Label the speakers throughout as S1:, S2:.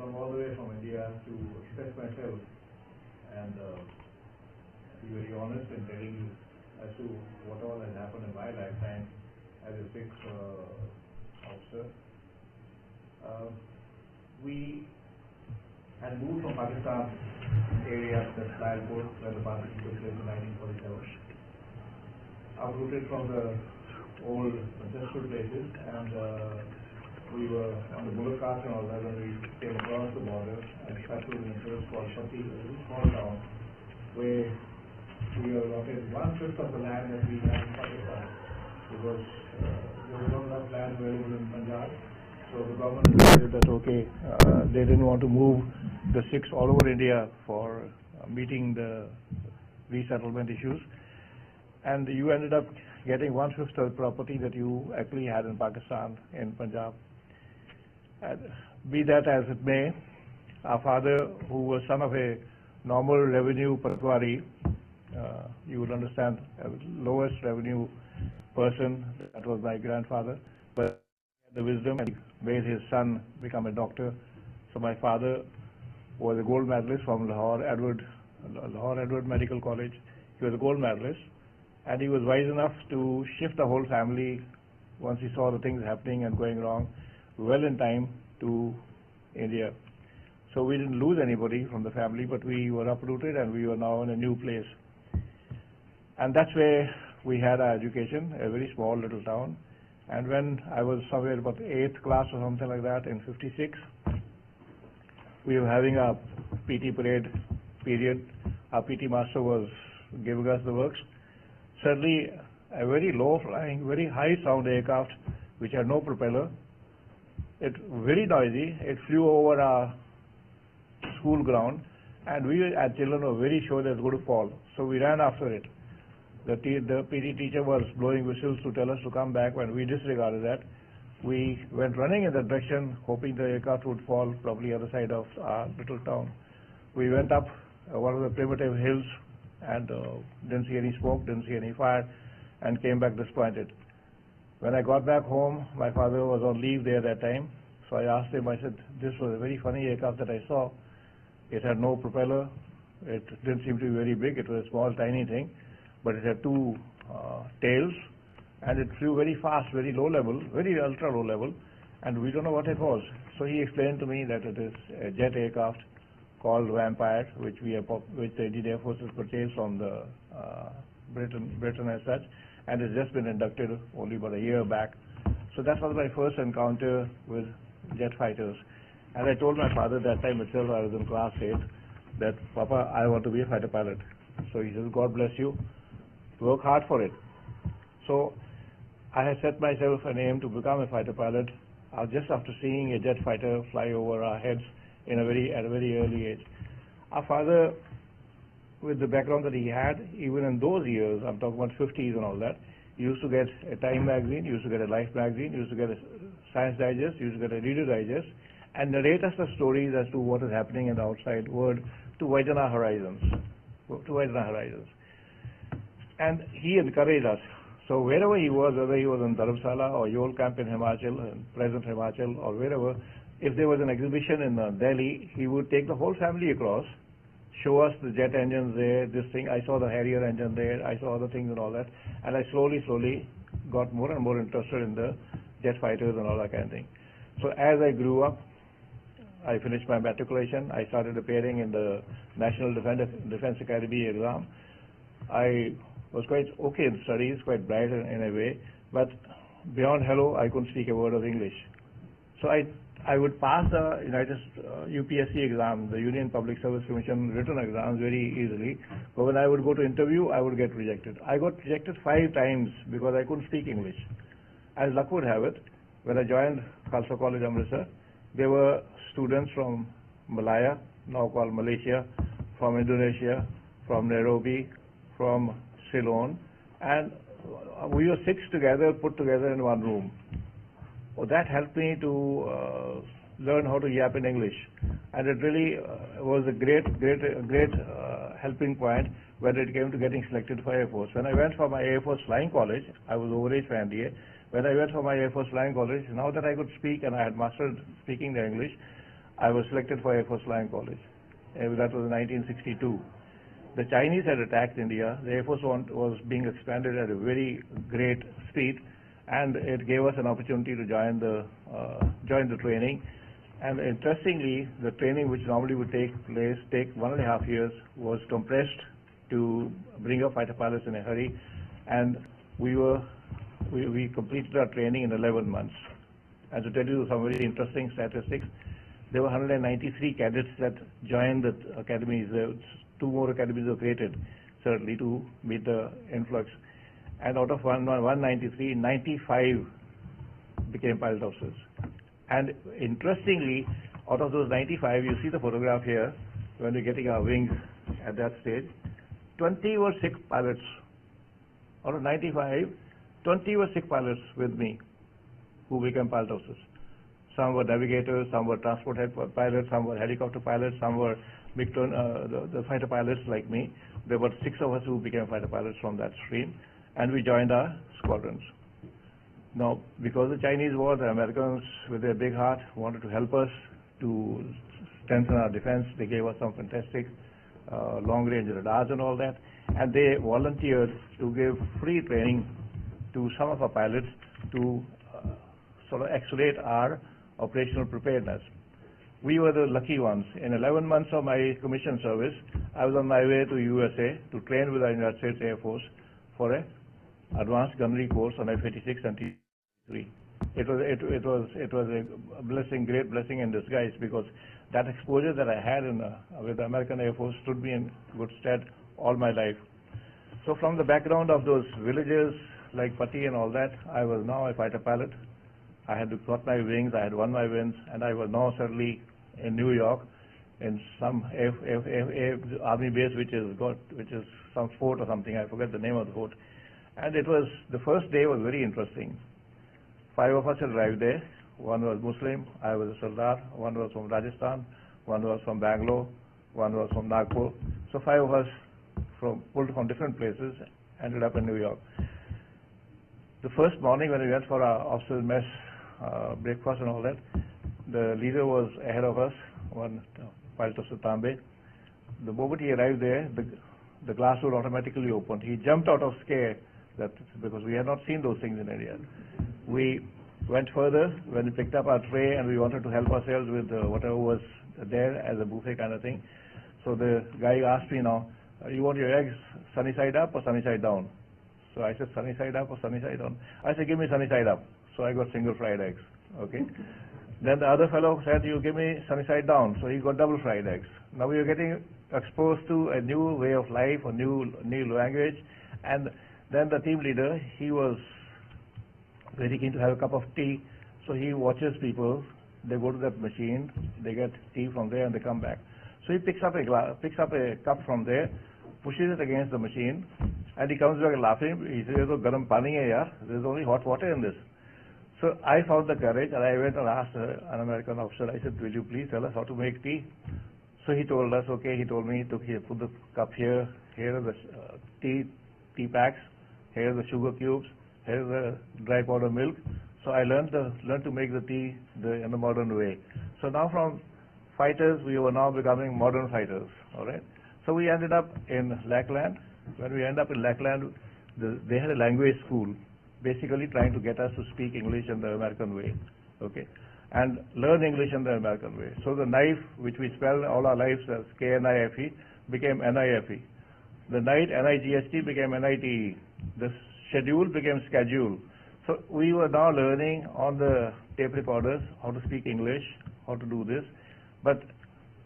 S1: come all the way from India to express myself and be very honest in telling you as to what all has happened in my lifetime as a Sikh officer. We had moved from Pakistan area, that's Lalpur, where the partition took place in 1947. Uprooted from the old ancestral places, and we were on the bullock cart and all that when we came across the border and cut through the place called Patti, a very small town, where we were allotted 1/5 of the land that we had in Pakistan, because there was not enough land available in Punjab. So the government decided that they didn't want to move the Sikhs all over India for meeting the resettlement issues, and you ended up getting 1/5 of the property that you actually had in Pakistan, in Punjab. And be that as it may, our father, who was son of a normal revenue patwari, you would understand, lowest revenue person, that was my grandfather, but the wisdom and made his son become a doctor. So my father was a gold medalist from Lahore Edward Medical College. He was a gold medalist, and he was wise enough to shift the whole family once he saw the things happening and going wrong well in time to India. So we didn't lose anybody from the family, but we were uprooted and we were now in a new place. And that's where we had our education, a very small little town. And when I was somewhere about 8th class or something like that in 56, we were having a PT parade period. Our PT master was giving us the works. Suddenly, a very low-flying, very high-sound aircraft, which had no propeller, it very noisy, it flew over our school ground, and we as children were very sure that it was going to fall. So we ran after it. The PT teacher was blowing whistles to tell us to come back. When we disregarded that, we went running in that direction, hoping the aircraft would fall probably other side of our little town. We went up one of the primitive hills and didn't see any smoke, didn't see any fire, and came back disappointed. When I got back home, my father was on leave there that time, so I asked him, I said, this was a very funny aircraft that I saw. It had no propeller, it didn't seem to be very big, it was a small tiny thing, but it had two tails, and it flew very fast, very low level, very ultra low level, and we don't know what it was. So he explained to me that it is a jet aircraft called Vampire, which the Indian Air Force has purchased from the Britain as such, and has just been inducted only about a year back. So that was my first encounter with jet fighters. And I told my father that time itself, I was in class 8, that, Papa, I want to be a fighter pilot. So he says, God bless you, work hard for it. So I had set myself an aim to become a fighter pilot just after seeing a jet fighter fly over our heads at a very early age. Our father, with the background that he had, even in those years, I'm talking about 50s and all that, he used to get a Time magazine, he used to get a Life magazine, he used to get a Science Digest, he used to get a Reader Digest, and narrate us the stories as to what is happening in the outside world to widen our horizons. And he encouraged us. So wherever he was, whether he was in Dharamsala or Yol camp in Himachal, in present Himachal, or wherever, if there was an exhibition in Delhi, he would take the whole family across, show us the jet engines there, this thing, I saw the Harrier engine there, I saw other things and all that, and I slowly got more and more interested in the jet fighters and all that kind of thing. So as I grew up, I finished my matriculation, I started appearing in the National Defense Academy exam. I was quite okay in studies, quite bright in a way, but beyond hello, I couldn't speak a word of English. So I would pass the UPSC exam, the Union Public Service Commission written exams very easily, but when I would go to interview, I would get rejected. I got rejected 5 times because I couldn't speak English. As luck would have it, when I joined Khalsa College, Amritsar, there were students from Malaya, now called Malaysia, from Indonesia, from Nairobi, from Ceylon, and we were 6 together, put together in one room. Well, that helped me to learn how to yap in English, and it really was a great helping point when it came to getting selected for Air Force. When I went for my Air Force Flying College, I was overage for NDA. When I went for my Air Force Flying College, now that I could speak and I had mastered speaking the English, I was selected for Air Force Flying College. That was in 1962. The Chinese had attacked India. The Air Force was being expanded at a very great speed, and it gave us an opportunity to join the training. And interestingly, the training, which normally would take 1.5 years, was compressed to bring up fighter pilots in a hurry, and we completed our training in 11 months. And to tell you some very interesting statistics, there were 193 cadets that joined the academies. 2 more academies were created, certainly, to meet the influx. And out of 193, 95 became pilot officers. And interestingly, out of those 95, you see the photograph here, when we're getting our wings at that stage, 20 were Sikh pilots. Out of 95, 20 were Sikh pilots with me who became pilot officers. Some were navigators, some were transport pilots, some were helicopter pilots, some were the fighter pilots like me. There were 6 of us who became fighter pilots from that stream, and we joined our squadrons. Now, because the Chinese war, the Americans, with their big heart, wanted to help us to strengthen our defense. They gave us some fantastic long-range radars and all that, and they volunteered to give free training to some of our pilots to sort of accelerate our operational preparedness. We were the lucky ones. In 11 months of my commissioned service, I was on my way to USA to train with the United States Air Force for an advanced gunnery course on F-86 and T-3. It was a blessing, great blessing in disguise, because that exposure that I had with the American Air Force stood me in good stead all my life. So from the background of those villages like Patti and all that, I was now a fighter pilot. I had got my wings, I had won my wings, and I was now suddenly in New York in some army base which is some fort or something. I forget the name of the fort. And the first day was very interesting. 5 of us had arrived there. One was Muslim, I was a Sardar, one was from Rajasthan, one was from Bangalore, one was from Nagpur. So 5 of us pulled from different places, ended up in New York. The first morning when we went for our officers' mess, breakfast and all that, the leader was ahead of us, one Pilot Officer Tambe. The moment he arrived there, the glass door automatically opened. He jumped out of scare, because we had not seen those things in India. We went further when we picked up our tray and we wanted to help ourselves with whatever was there as a buffet kind of thing. So the guy asked me now, you want your eggs sunny side up or sunny side down? So I said, sunny side up or sunny side down? I said, give me sunny side up. So I got single fried eggs, okay? Then the other fellow said, you give me sunny side down. So he got double fried eggs. Now we are getting exposed to a new way of life, a new language. And then the team leader, he was very keen to have a cup of tea. So he watches people. They go to that machine, they get tea from there, and they come back. So he picks up a cup from there, pushes it against the machine, and he comes back laughing. He says, "Garam pani hai yaar. There's only hot water in this." So I found the courage, and I went and asked an American officer. I said, "Will you please tell us how to make tea?" So he told us. Okay, he told me to put the cup here. Here are the tea packs. Here are the sugar cubes. Here is the dry powder milk. So I learned to make the tea in the modern way. So now from fighters, we were now becoming modern fighters. All right. So we ended up in Lackland. When we ended up in Lackland, they had a language school, basically trying to get us to speak English in the American way, okay, and learn English in the American way. So the knife, which we spelled all our lives as K-N-I-F-E, became N-I-F-E. The night, N-I-G-H-T, became N-I-T-E. The schedule became schedule. So we were now learning on the tape recorders how to speak English, how to do this. But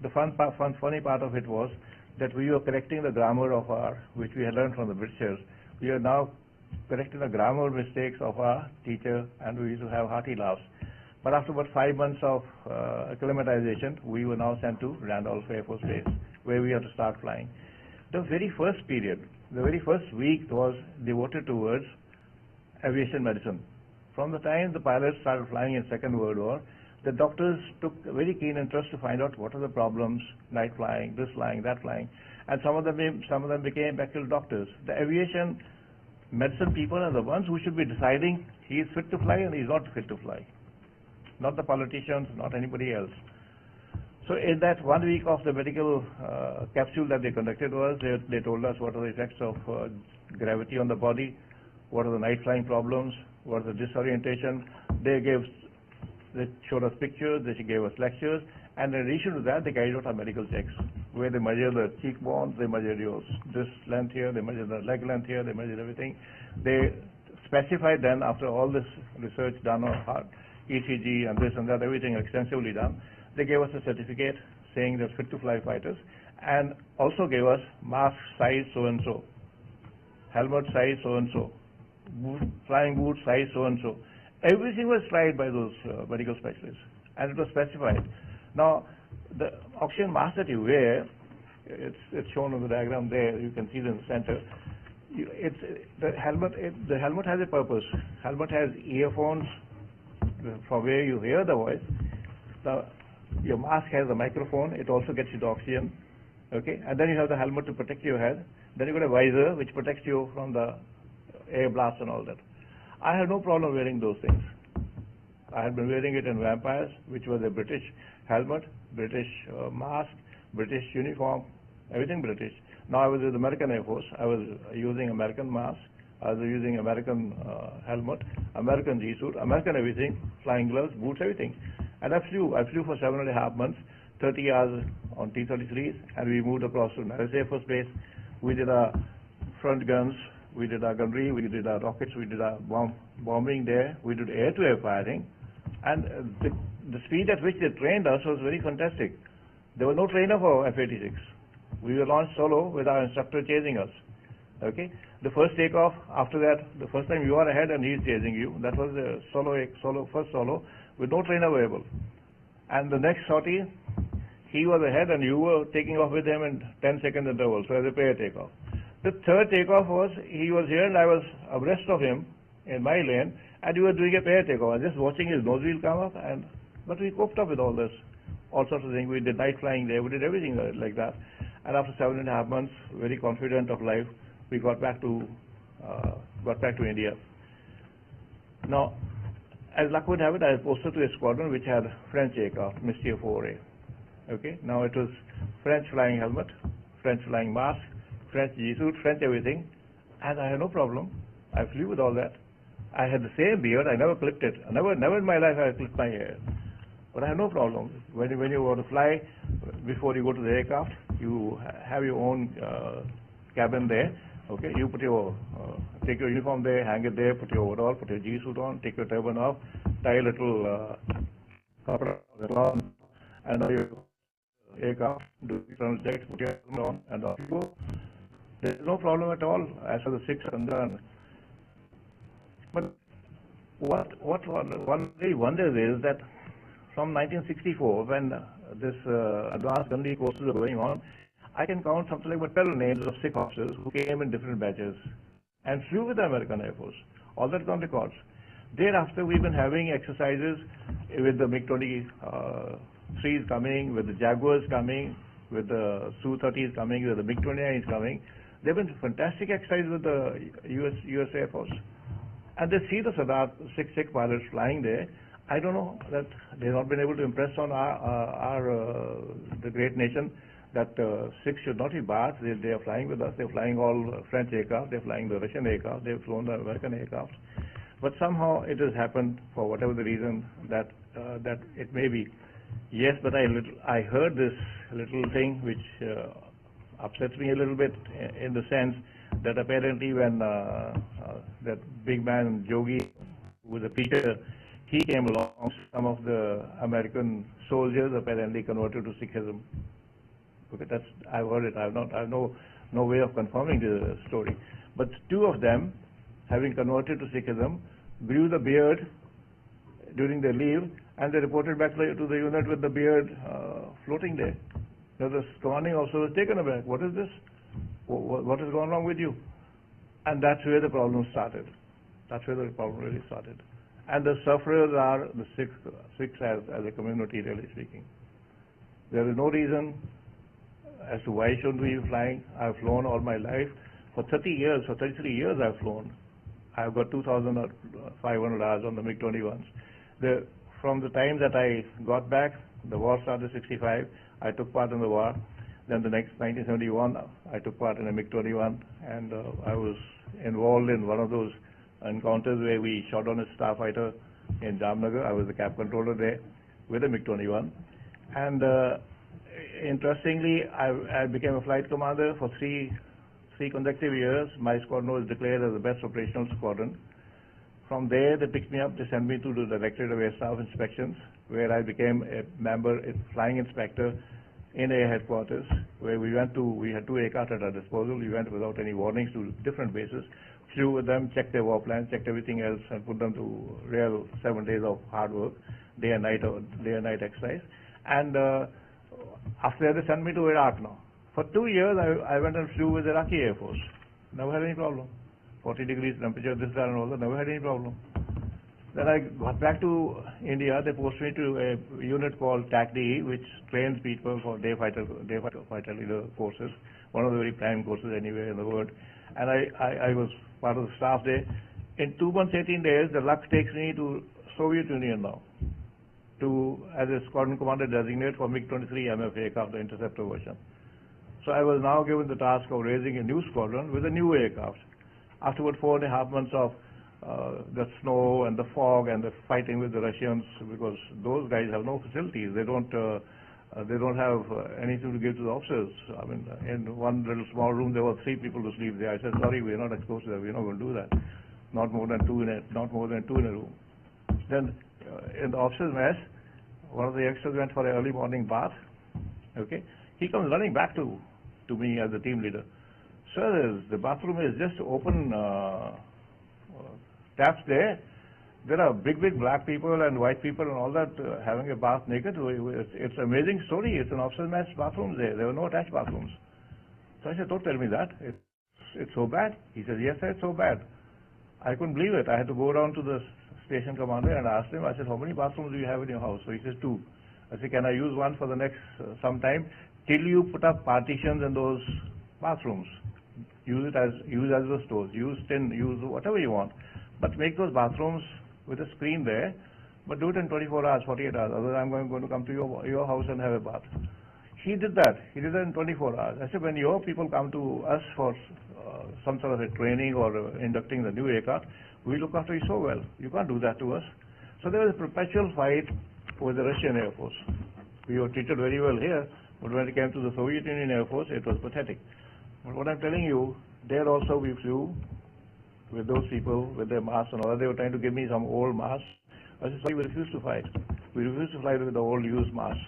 S1: the funny part of it was that we were correcting the grammar of which we had learned from the Britishers. We are now correcting the grammar mistakes of our teacher, and we used to have hearty laughs. But after about 5 months of acclimatization, we were now sent to Randolph Air Force Base, where we had to start flying. The very first period, the very first week was devoted towards aviation medicine. From the time the pilots started flying in Second World War, the doctors took a very keen interest to find out what are the problems, night flying, this flying, that flying, and some of them became actual doctors. The aviation medicine people are the ones who should be deciding he is fit to fly and he is not fit to fly. Not the politicians, not anybody else.
S2: So in that 1 week of the medical capsule that they conducted was, they told us what are the effects of gravity on the body, what are the night flying problems, what is the disorientation. They showed us pictures, they gave us lectures, and in addition to that, they carried out our medical checks, where they measure the cheekbones, they measure this length here, they measure the leg length here, they measure everything. They specified then, after all this research done on heart, ECG and this and that, everything extensively done, they gave us a certificate saying they're fit to fly fighters, and also gave us mask size so-and-so, helmet size so-and-so, flying boot size so-and-so. Everything was tried by those medical specialists, and it was specified. Now, the oxygen mask that you wear, it's shown on the diagram there, you can see it in the center. The helmet has a purpose. Helmet has earphones from where you hear the voice. Your mask has a microphone, it also gets you the oxygen, okay? And then you have the helmet to protect your head. Then you got a visor which protects you from the air blast and all that. I had no problem wearing those things. I had been wearing it in Vampires, which was a British helmet, British mask, British uniform, everything British. Now I was with the American Air Force. I was using American mask. I was using American helmet, American G-suit, American everything, flying gloves, boots, everything. And I flew for 7.5 months, 30 hours on T-33s, and we moved across to Narrows Air Force Base. We did our front guns, we did our gunnery, we did our rockets, we did our bombing there, we did air-to-air firing, and the speed at which they trained us was very fantastic. There was no trainer for F-86. We were launched solo with our instructor chasing us. Okay, the first takeoff, after that, the first time you are ahead and he's chasing you, that was the first solo, with no trainer available. And the next sortie, he was ahead and you were taking off with him in 10-second interval, so as a pair takeoff. The third takeoff was, he was here and I was abreast of him in my lane, and we were doing a pair takeoff. I was just watching his nose wheel come up, but we coped up with all this, all sorts of things. We did night flying there, we did everything like that. And after 7.5 months, very confident of life, we got back to India. Now, as luck would have it, I was posted to a squadron which had French aircraft, Mystère 4A. Okay, now it was French flying helmet, French flying mask, French G-suit, French everything, and I had no problem. I flew with all that. I had the same beard. I never clipped it. Never in my life I clipped my hair. But I had no problem. When you want to fly, before you go to the aircraft, you have your own cabin there. Okay, you put your take your uniform there, hang it there, put your overall, put your G-suit on, take your turban off, tie a little on, and on your aircraft, do internal checks, put your helmet on, and off you go. There is no problem at all as far as the Sikhs are concerned. But what one really wonders is that from 1964, when this advanced gunnery courses are going on, I can count something like 12 names of Sikh officers who came in different batches and flew with the American Air Force. All that's on records. Thereafter, we've been having exercises with the MiG-23s coming, with the Jaguars coming, with the Su-30s coming, with the MiG-29s coming. There have been fantastic exercises with the US Air Force. And they see the Sadat Sikh pilots flying there. I don't know that they've not been able to impress on the great nation that Sikhs should not be barred. They are flying with us. They're flying all French aircraft. They're flying the Russian aircraft. They've flown the American aircraft. But somehow it has happened, for whatever the reason that it may be. Yes, but I heard this little thing which upsets me a little bit, in the sense that apparently when that big man Jogi, who was a preacher, he came along, some of the American soldiers apparently converted to Sikhism. Okay, I've heard it. I have no way of confirming the story. But two of them, having converted to Sikhism, grew the beard during their leave, and they reported back to the unit with the beard floating there. Now the commanding officer was taken aback. What is this? What has gone wrong with you? And that's where the problem started. That's where the problem really started. And the sufferers are the Sikhs as a community, really speaking. There is no reason as to why shouldn't we be flying. I've flown all my life. For 30 years, for 33 years I've flown. I've got 2,500 hours on the MiG-21s. From the time that I got back The war started in 65. I took part in the war. Then the next 1971, I took part in a MiG-21, and I was involved in one of those encounters where we shot on a starfighter in Jamnagar. I was the cap controller there with a MiG-21. And interestingly, I became a flight commander for three consecutive years. My squadron was declared as the best operational squadron. From there, they picked me up, they sent me to the Directorate of Air Staff Inspections, where I became a member, a flying inspector in Air Headquarters, where we had two aircraft at our disposal. We went without any warnings to different bases, flew with them, checked their war plans, checked everything else, and put them to real 7 days of hard work, day and night exercise. And after that, they sent me to Iraq now. For 2 years, I went and flew with the Iraqi Air Force. Never had any problem. 40 degrees temperature, this, that, and all that, never had any problem. Then I got back to India. They posted me to a unit called TACD, which trains people for day fighter leader courses, one of the very prime courses anywhere in the world. And I was part of the staff there. In 2 months, 18 days, the luck takes me to Soviet Union now, as a squadron commander designate for MiG-23 MF aircraft, the interceptor version. So I was now given the task of raising a new squadron with a new aircraft. After about 4.5 months of the snow and the fog and the fighting with the Russians, because those guys have no facilities. They don't have anything to give to the officers. I mean, in one little small room there were 3 people to sleep there. I said, sorry, we're not exposed to that. We're not going to do that. Not more than two in a room. Then in the officers' mess, one of the youngsters went for an early morning bath. Okay, he comes running back to me as the team leader. Sir, the bathroom is just open taps there. There are big black people and white people and all that having a bath naked. It's an amazing story. It's an officer's mess bathroom there. There were no attached bathrooms. So I said, don't tell me that. It's so bad. He said, yes, sir, it's so bad. I couldn't believe it. I had to go down to the station commander and ask him. I said, how many bathrooms do you have in your house? So he says, 2. I said, can I use one for the next some time till you put up partitions in those bathrooms? Use as the stores. Use tin. Use whatever you want. But make those bathrooms with a screen there. But do it in 24 hours, 48 hours. Otherwise, I'm going to come to your house and have a bath. He did that. He did that in 24 hours. I said, when your people come to us for some sort of a training or inducting the new aircraft, we look after you so well. You can't do that to us. So there was a perpetual fight with the Russian Air Force. We were treated very well here, but when it came to the Soviet Union Air Force, it was pathetic. But what I'm telling you, there also we flew with those people, with their masks and all that. They were trying to give me some old masks. I said, sorry, we refused to fight. We refused to fly with the old used masks.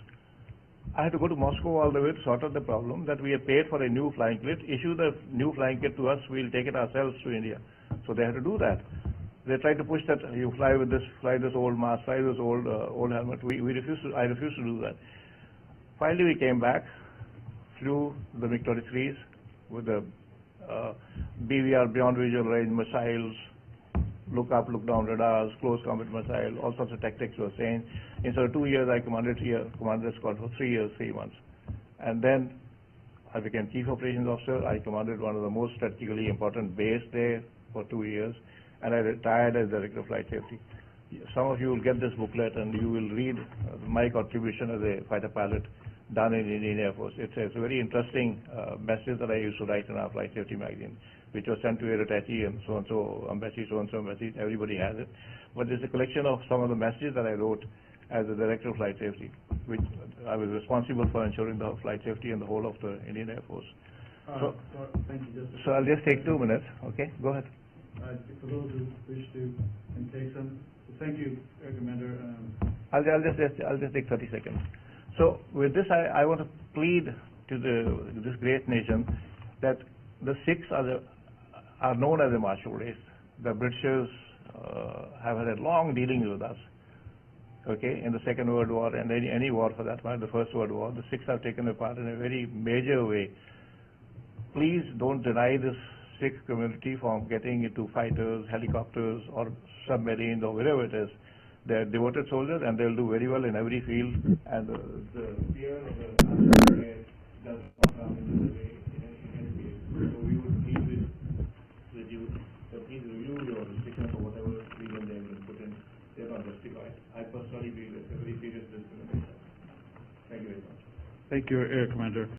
S2: I had to go to Moscow all the way to sort out the problem that we had paid for a new flying kit, issue the new flying kit to us, we'll take it ourselves to India. So they had to do that. They tried to push that, you fly with this, fly this old mask, fly this old helmet. I refused to do that. Finally we came back, flew the MiG-23s with the BVR, Beyond Visual Range missiles, look up, look down radars, close combat missile, all sorts of tactics were saying. Instead of 2 years, I commanded the squad for 3 years, 3 months. And then I became Chief Operations Officer. I commanded one of the most strategically important bases there for 2 years. And I retired as Director of Flight Safety. Some of you will get this booklet and you will read my contribution as a fighter pilot done in Indian Air Force. It's a very interesting message that I used to write in our Flight Safety magazine, which was sent to a Retd and so-and-so embassy, so-and-so embassy. Everybody has it. But it's a collection of some of the messages that I wrote as the Director of Flight Safety, which I was responsible for ensuring the flight safety in the whole of the Indian Air Force.
S1: Thank you.
S2: So I'll just take 2 minutes. Okay, go ahead.
S1: For those who wish to take some, thank you, Commander.
S2: I'll just take 30 seconds. So with this, I want to plead to this great nation that the Sikhs are known as a martial race. The Britishers have had a long dealings with us. Okay, in the Second World War and any war for that matter, the First World War, the Sikhs have taken a part in a very major way. Please don't deny this Sikh community from getting into fighters, helicopters, or submarines, or wherever it is. They're devoted soldiers and they'll do very well in every field. And the fear of the military does not come into the way in any case. So we would plead with you, please review your restrictions for whatever reason they have been put in. They're not justified. I personally believe it's a very serious discrimination.
S3: Thank you, Air Commander.